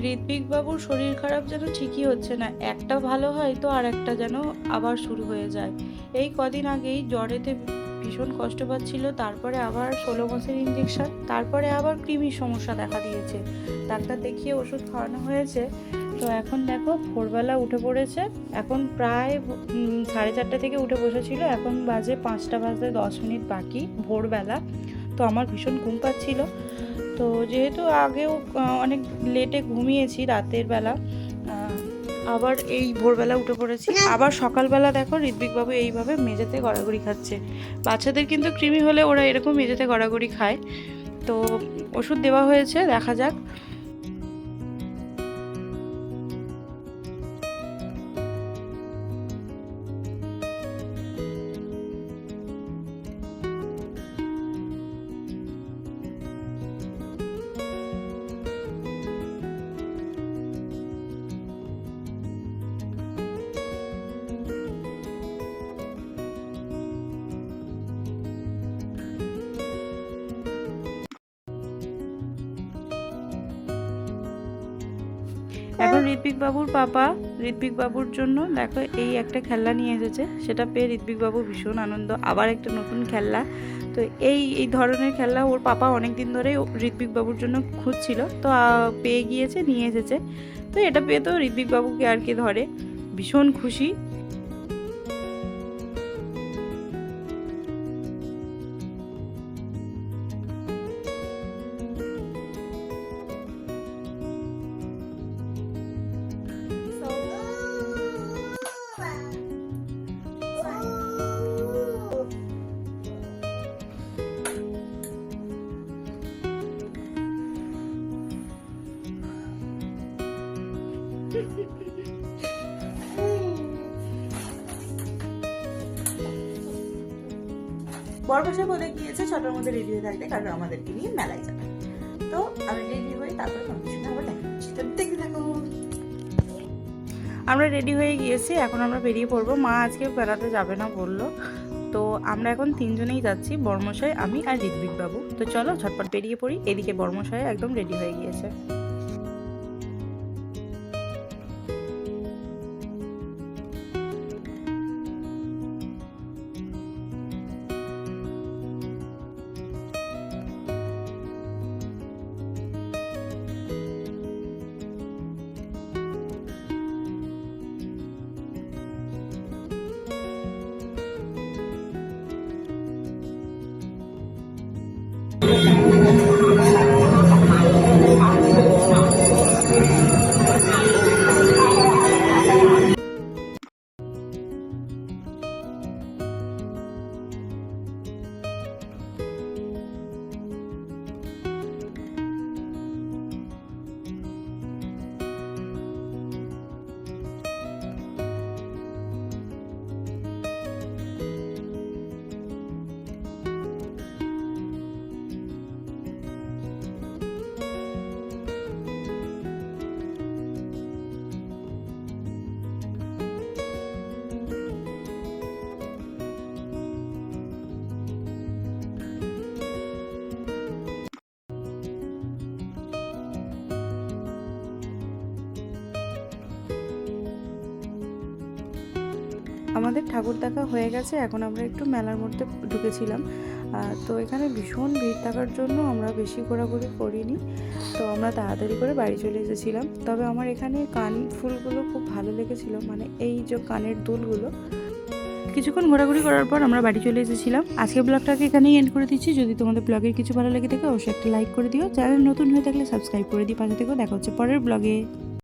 ঋত্বিক বাবুর শরীর খারাপ যেন ঠিকই হচ্ছে না, একটা ভালো হয় তো আর একটা যেন আবার শুরু হয়ে যায়। এই কদিন আগেই জ্বরেতে ভীষণ কষ্ট পাচ্ছিল, তারপরে আবার 16 মাসের ইঞ্জেকশন, তারপরে আবার কৃমির সমস্যা দেখা দিয়েছে। ডাক্তার দেখিয়ে ওষুধ খাওয়ানো হয়েছে। তো এখন দেখো ভোরবেলা উঠে পড়েছে, এখন প্রায় 4:30 থেকে উঠে বসেছিল, এখন বাজে 5টা বাজতে 10 মিনিট বাকি ভোরবেলা। তো আমার ভীষণ ঘুম পাচ্ছিল, তো যেহেতু আগেও অনেক লেটে ঘুমিয়েছি রাতের বেলা, আবার এই ভোরবেলা উঠে পড়েছি। আবার সকালবেলা দেখো ঋত্বিকবাবু এইভাবে মেঝেতে গড়াগড়ি খাচ্ছে। বাচ্চাদের কিন্তু কৃমি হলে ওরা এরকম মেঝেতে গড়াগড়ি খায়। তো ওষুধ দেওয়া হয়েছে, দেখা যাক। এখন ঋত্বিকবাবুর পাপা ঋত্বিকবাবুর জন্য দেখো এই একটা খেলনা নিয়ে এসেছে, সেটা পেয়ে ঋত্বিকবাবু ভীষণ আনন্দ, আবার একটা নতুন খেলনা। তো এই ধরনের খেলনা ওর পাপা অনেক দিন ধরেই ঋত্বিকবাবুর জন্য খুঁজছিল, তো পেয়ে গিয়েছে, নিয়ে এসেছে। তো এটা পেয়ে তো ঋত্বিকবাবুকে আর কি ধরে, ভীষণ খুশি। বরবাসা বলে গিয়েছে 6টার মধ্যে রেডি হয়ে থাকতে, কারণ আমাদেরকে নিয়ে মেলায় যাবে। তো আমি রেডি হয়ে তারপরে তোমাদের সঙ্গে আবার দেখা করছি, তো দেখতে থাকো। আমরা রেডি হয়ে গিয়েছি, এখন আমরা বেরিয়ে পড়বো। মা আজকে বেড়াতে যাবে না বললো, তো আমরা এখন 3জনেই যাচ্ছি, বর্মশাই, আমি আর ঋত্বিকবাবু। তো চলো ঝটপট বেরিয়ে পড়ি। এদিকে বর্মশাই একদম রেডি হয়ে গিয়েছে। আমাদের ঠাকুর দেখা হয়ে গেছে, এখন আমরা একটু মেলার মধ্যে ঢুকেছিলাম। তো এখানে ভীষণ ভিড় থাকার জন্য আমরা বেশি ঘোরাঘুরি করিনি, তো আমরা তাড়াতাড়ি করে বাড়ি চলে এসেছিলাম। তবে আমার এখানে কান ফুলগুলো খুব ভালো লেগেছিলো, মানে এই যে কানের দুলগুলো। কিছুক্ষণ ঘোরাঘুরি করার পর আমরা বাড়ি চলে এসেছিলাম। আজকের ব্লগটাকে এখানেই এন্ড করে দিচ্ছি। যদি তোমাদের ব্লগের কিছু ভালো লেগে থাকে অবশ্যই একটা লাইক করে দিও, চ্যানেল নতুন হয়ে থাকলে সাবস্ক্রাইব করে দিও, পাশে থেকেও। দেখা হচ্ছে পরের ব্লগে।